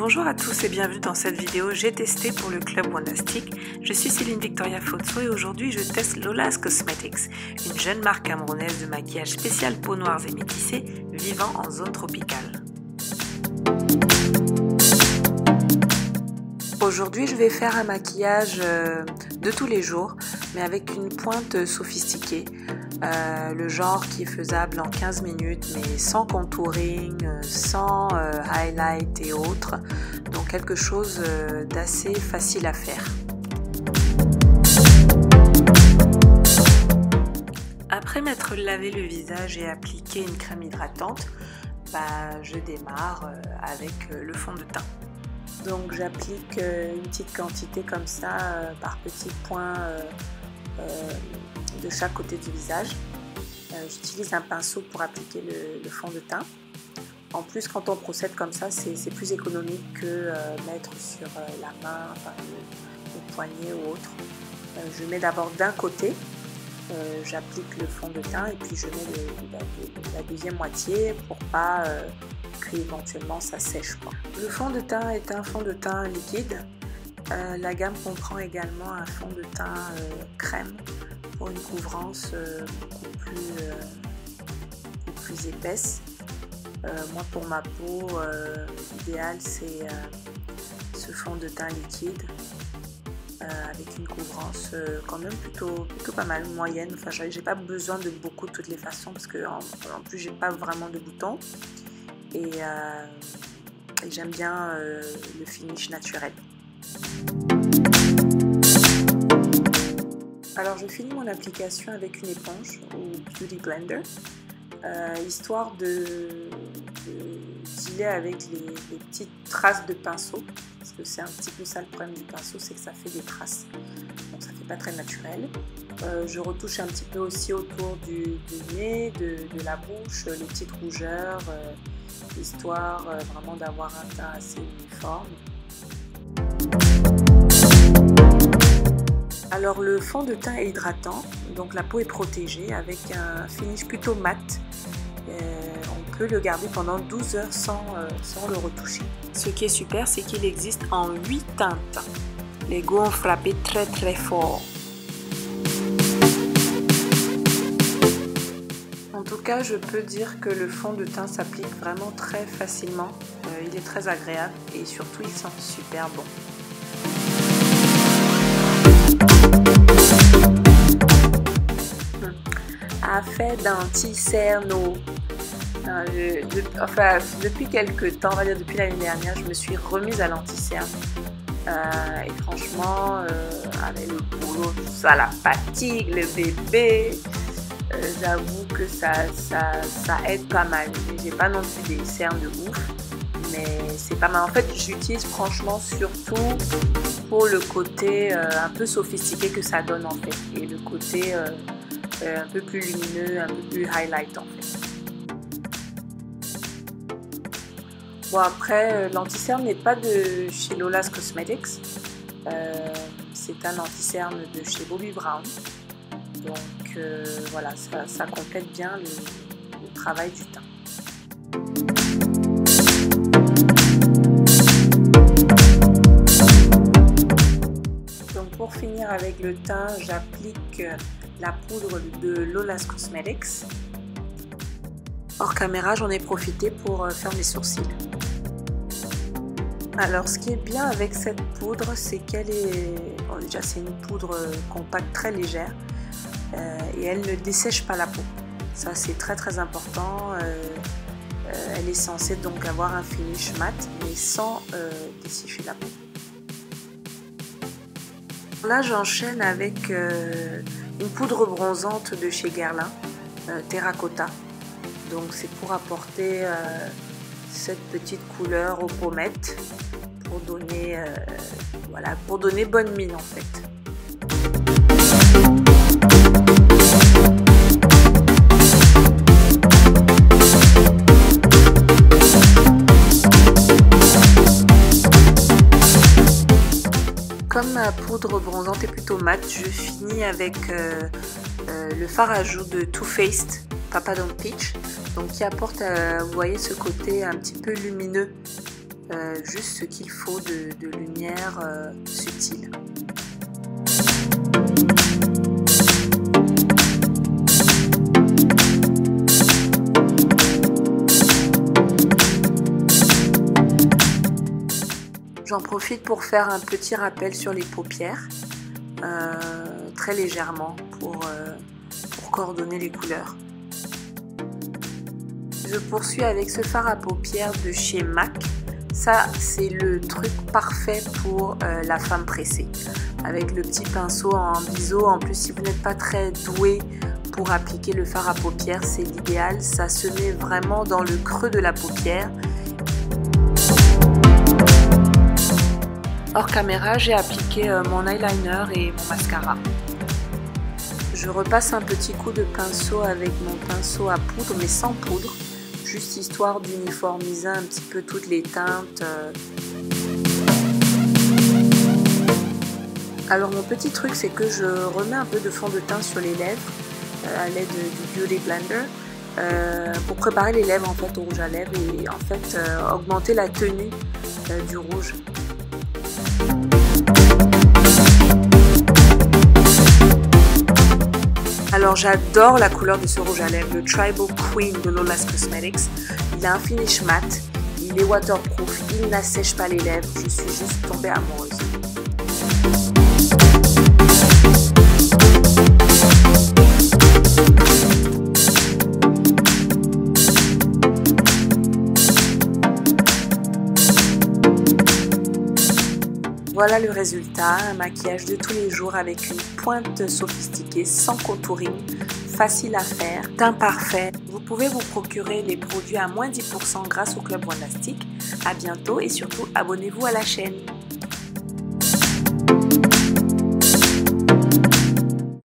Bonjour à tous et bienvenue dans cette vidéo. J'ai testé pour le club Wondastic. Je suis Céline Victoria Fotso et aujourd'hui je teste Lola's Cosmetics, une jeune marque camerounaise de maquillage spécial peau noire et métissée vivant en zone tropicale. Aujourd'hui je vais faire un maquillage de tous les jours mais avec une pointe sophistiquée. Le genre qui est faisable en 15 minutes mais sans contouring, sans highlight et autres, donc quelque chose d'assez facile à faire. Après m'être lavé le visage et appliqué une crème hydratante, je démarre avec le fond de teint. Donc j'applique une petite quantité comme ça par petits points de chaque côté du visage. J'utilise un pinceau pour appliquer le fond de teint. En plus, quand on procède comme ça, c'est plus économique que mettre sur la main, le poignet ou autre. Je mets d'abord d'un côté, j'applique le fond de teint et puis je mets la deuxième moitié pour pas que éventuellement ça sèche. Le fond de teint est un fond de teint liquide. La gamme comprend également un fond de teint crème pour une couvrance beaucoup plus épaisse. Moi pour ma peau, l'idéal c'est ce fond de teint liquide avec une couvrance quand même plutôt pas mal, moyenne. Enfin, j'ai pas besoin de beaucoup de toutes les façons parce que en plus j'ai pas vraiment de boutons et j'aime bien le finish naturel. Alors je finis mon application avec une éponge ou Beauty Blender, histoire de dealer avec les petites traces de pinceau, parce que c'est un petit peu ça le problème du pinceau, c'est que ça fait des traces, donc ça fait pas très naturel. Je retouche un petit peu aussi autour du nez, de la bouche, les petites rougeurs, histoire vraiment d'avoir un teint assez uniforme. Alors le fond de teint est hydratant, donc la peau est protégée avec un finish plutôt mat. On peut le garder pendant 12 heures sans le retoucher. Ce qui est super, c'est qu'il existe en 8 teintes. Les goûts ont frappé très très fort. En tout cas, je peux dire que le fond de teint s'applique vraiment très facilement. Il est très agréable et surtout il sent super bon. Affaire d'anti-cerneau. Depuis quelques temps, on va dire depuis l'année dernière, je me suis remise à l'anti-cerne. Et franchement, avec le boulot, tout ça, la fatigue, le bébé, j'avoue que ça aide pas mal. J'ai pas non plus des cernes de ouf, mais c'est pas mal. En fait, j'utilise franchement surtout pour le côté un peu sophistiqué que ça donne en fait, et le côté un peu plus lumineux, un peu plus highlight en fait. Bon après, l'anti-cerne n'est pas de chez Lola's Cosmetics, c'est un anti-cerne de chez Bobbi Brown. Donc voilà, ça complète bien le travail du teint. Donc pour finir avec le teint, j'applique la poudre de Lola's Cosmetics. Hors caméra, j'en ai profité pour faire mes sourcils. Alors ce qui est bien avec cette poudre, c'est qu'elle est... Bon, déjà c'est une poudre compacte très légère et elle ne dessèche pas la peau. Ça c'est très très important. Elle est censée donc avoir un finish mat mais sans dessécher la peau. Là j'enchaîne avec une poudre bronzante de chez Guerlain, Terracotta. Donc c'est pour apporter cette petite couleur aux pommettes, pour donner, voilà, pour donner bonne mine en fait. Comme ma poudre bronzante est plutôt mat, je finis avec le fard à joues de Too Faced Papa Don't Peach, donc qui apporte, vous voyez, ce côté un petit peu lumineux juste ce qu'il faut de lumière subtile. J'en profite pour faire un petit rappel sur les paupières, très légèrement pour coordonner les couleurs. Je poursuis avec ce fard à paupières de chez MAC. Ça, c'est le truc parfait pour la femme pressée. Avec le petit pinceau en biseau, en plus si vous n'êtes pas très doué pour appliquer le fard à paupières, c'est l'idéal. Ça se met vraiment dans le creux de la paupière. Hors caméra, j'ai appliqué mon eyeliner et mon mascara. Je repasse un petit coup de pinceau avec mon pinceau à poudre, mais sans poudre, juste histoire d'uniformiser un petit peu toutes les teintes. Alors mon petit truc, c'est que je remets un peu de fond de teint sur les lèvres à l'aide du Beauty Blender pour préparer les lèvres en fait au rouge à lèvres et en fait augmenter la tenue du rouge. Alors j'adore la couleur de ce rouge à lèvres, le Tribal Queen de Lola's Cosmetics. Il a un finish mat, il est waterproof, il n'assèche pas les lèvres, je suis juste tombée amoureuse. Voilà le résultat, un maquillage de tous les jours avec une pointe sophistiquée, sans contouring, facile à faire, teint parfait. Vous pouvez vous procurer les produits à moins 10% grâce au Club Wondastic. À bientôt et surtout abonnez-vous à la chaîne.